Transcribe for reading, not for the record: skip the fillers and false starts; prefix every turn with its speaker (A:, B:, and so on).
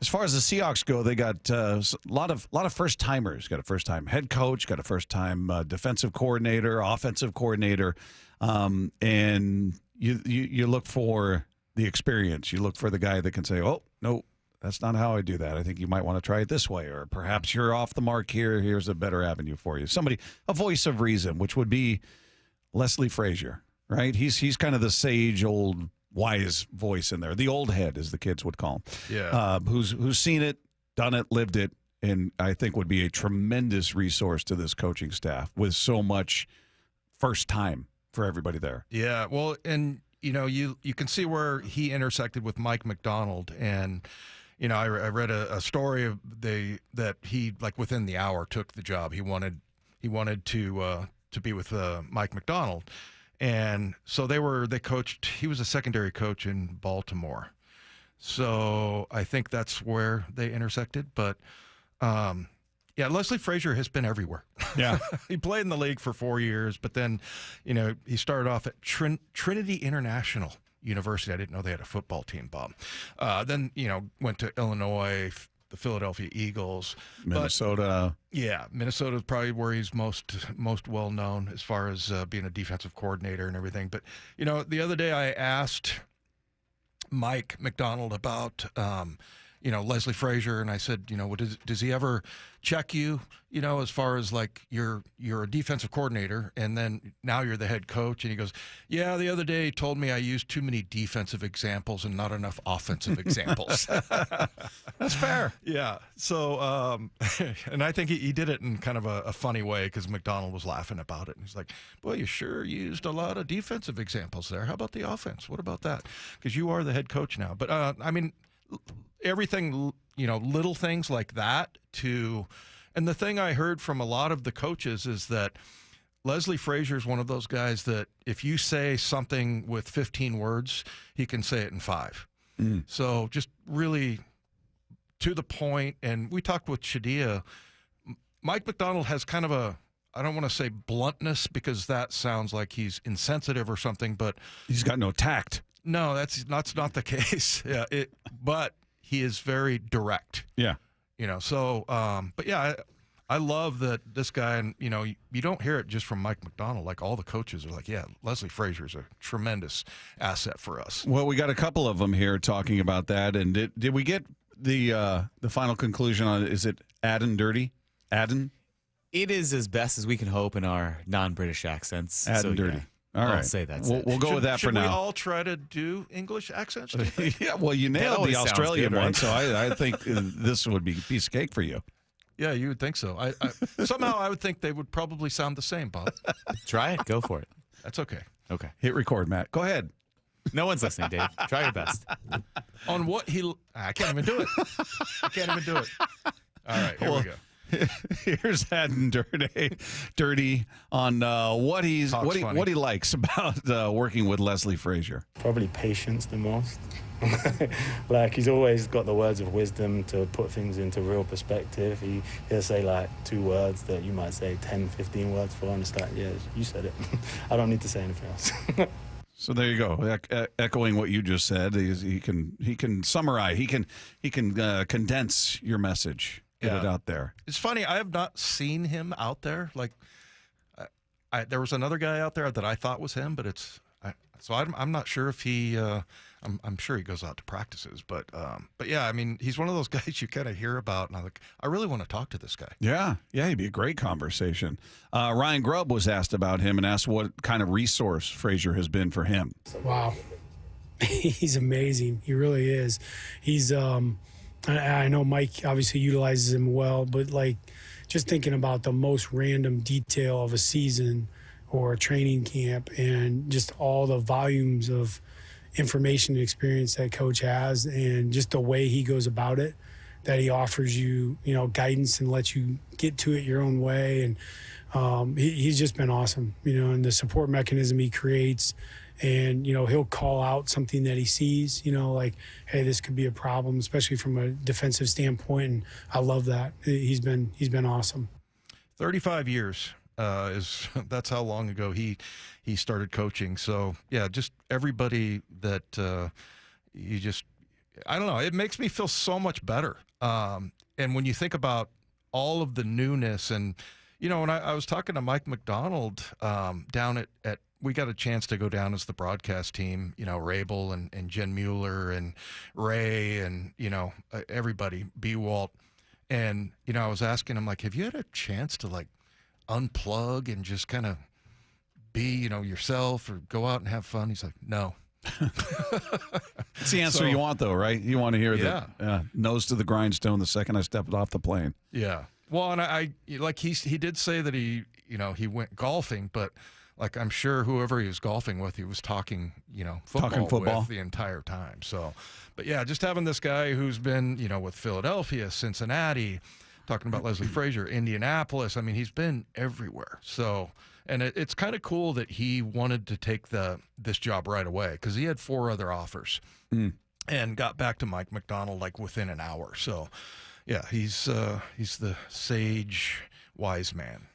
A: As far as the Seahawks go, they got a lot of first timers. Got a first time head coach, got a first time defensive coordinator, offensive coordinator, and you look for the experience. You look for the guy that can say, "Oh no, that's not how I do that. I think you might want to try it this way, or perhaps you're off the mark here. Here's a better avenue for you." Somebody, a voice of reason, which would be Leslie Frazier, right? He's kind of the sage, old, wise voice in there. The old head, as the kids would call him.
B: Yeah.
A: Who's seen it, done it, lived it, and I think would be a tremendous resource to this coaching staff with so much first time for everybody there.
B: Yeah. Well, and you can see where he intersected with Mike McDonald, and I read a story of that he, like, within the hour took the job. He wanted to be with Mike McDonald, and so they coached. He was a secondary coach in Baltimore, so I think that's where they intersected. But yeah, Leslie Frazier has been everywhere.
A: Yeah.
B: He played in the league for 4 years, but then, he started off at Trinity International University. I didn't know they had a football team, Bob. Then, went to Illinois, the Philadelphia Eagles.
A: Minnesota.
B: Minnesota is probably where he's most well known as far as being a defensive coordinator and everything. But, the other day I asked Mike McDonald about Leslie Frazier, and I said, does he ever check you, as far as, like, you're a defensive coordinator and then now you're the head coach? And he goes, yeah, the other day he told me I used too many defensive examples and not enough offensive examples.
A: That's fair.
B: Yeah. So, and I think he did it in kind of a funny way, because McDonald was laughing about it. And he's like, boy, you sure used a lot of defensive examples there. How about the offense? What about that? Because you are the head coach now. But, everything, little things like that and the thing I heard from a lot of the coaches is that Leslie Frazier is one of those guys that if you say something with 15 words, he can say it in 5. So just really to the point. And we talked with Shadia. Mike McDonald has kind of I don't want to say bluntness, because that sounds like he's insensitive or something, but
A: He's got no tact.
B: no, that's not the case. Yeah, but he is very direct.
A: Yeah.
B: So, but yeah, I love that this guy, and, you don't hear it just from Mike McDonald. Like, all the coaches are like, yeah, Leslie Frazier is a tremendous asset for us.
A: Well, we got a couple of them here talking about that. And did we get the final conclusion on, is it Aden Dirty? Aden?
C: It is as best as we can hope in our non-British accents.
A: Aden Dirty.
C: Yeah.
A: All right.
C: I'll say that's
A: We'll go with that for now.
B: Should we all try to do English accents?
A: Yeah, well, you nailed the Australian one, so I think this would be a piece of cake for you.
B: Yeah, you would think so. I somehow I would think they would probably sound the same, Bob.
C: Try it. Go for it.
B: That's okay.
C: Okay.
A: Hit record, Matt. Go ahead.
C: No one's listening, Dave. Try your best.
B: On what I can't even do it. I can't even do it. All right, here we go.
A: Here's Aden Dirty on what he likes about working with Leslie Frazier.
D: Probably patience the most. Like, he's always got the words of wisdom to put things into real perspective. He'll say, like, 2 words that you might say 10, 15 words for, and it's like, yeah, you said it. I don't need to say anything else.
A: So there you go. Echoing what you just said, he can summarize. He can condense your message. Get it out there.
B: It's funny. I have not seen him out there. Like, there was another guy out there that I thought was him, but I'm not sure if he. I'm sure he goes out to practices, but yeah, he's one of those guys you kind of hear about, and I'm like, I really want to talk to this guy.
A: Yeah, he'd be a great conversation. Ryan Grubb was asked about him and asked what kind of resource Frazier has been for him.
E: Wow, he's amazing. He really is. He's I know Mike obviously utilizes him well, but, like, just thinking about the most random detail of a season or a training camp and just all the volumes of information and experience that coach has, and just the way he goes about it, that he offers you, guidance and lets you get to it your own way. And he's just been awesome, and the support mechanism he creates. And, he'll call out something that he sees, like, hey, this could be a problem, especially from a defensive standpoint. And I love that. He's been awesome.
B: 35 years that's how long ago he started coaching. So, yeah, just everybody that you just I don't know. It makes me feel so much better. And when you think about all of the newness, and when I was talking to Mike McDonald down at we got a chance to go down as the broadcast team, Rabel and Jen Mueller and Ray and, everybody, B. Walt. And, I was asking him, like, have you had a chance to, like, unplug and just kind of be, yourself or go out and have fun? He's like, no.
A: It's the answer you want, though, right? You want to hear that nose to the grindstone the second I stepped off the plane.
B: Yeah. Well, and I like he did say that he went golfing, but like I'm sure whoever he was golfing with, he was talking, football with the entire time. So, but yeah, just having this guy who's been, with Philadelphia, Cincinnati, talking about Leslie Frazier, Indianapolis. I mean, he's been everywhere. So, and it's kind of cool that he wanted to take this job right away because he had 4 other offers and got back to Mike McDonald like within an hour. So, yeah, he's the sage, wise man.